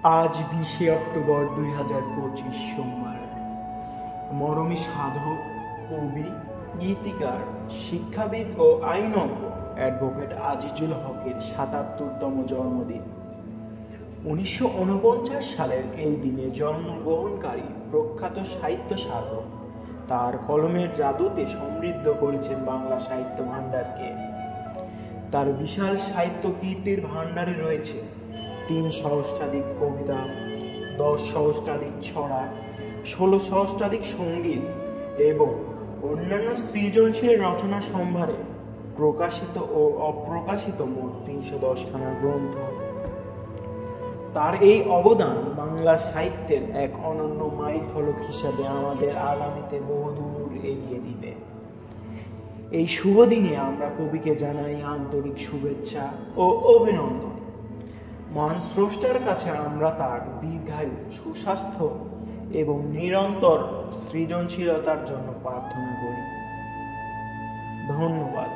আজ 20শে অক্টোবর 2025 সোমবার। মরমী সাধক, কবি, গীতিকার, শিক্ষাবিদ ও আইনজ্ঞ অ্যাডভোকেট আজিজুল হকের ৭৭তম জন্মদিন। ১৯৪৯ সালের এই দিনে জন্মগ্রহণকারী প্রখ্যাত সাহিত্য সাধক তার কলমের জাদুতে সমৃদ্ধ করেছেন বাংলা সাহিত্য ভাণ্ডারকে। তার বিশাল সাহিত্য কীর্তির ভাণ্ডারে রয়েছে ৩ সহস্রাধিক কবিতা, ১০ সহস্রাধিক ছড়া, ১৬ সহস্রাধিক সঙ্গীত এবং অন্যান্য সৃজনশীল রচনা সম্ভারে প্রকাশিত ও অপ্রকাশিত মোট ৩১০খানা গ্রন্থ। তার এই অবদান বাংলা সাহিত্যের এক অনন্য মাইলফলক হিসাবে আমাদের আগামীতে বহুদূর এগিয়ে দিবে। এই শুভ দিনে আমরা কবিকে জানাই আন্তরিক শুভেচ্ছা ও অভিনন্দন। মহান স্রষ্টার কাছে আমরা তার দীর্ঘায়ু, সুস্বাস্থ্য এবং নিরন্তর সৃজনশীলতার জন্য প্রার্থনা করি। ধন্যবাদ।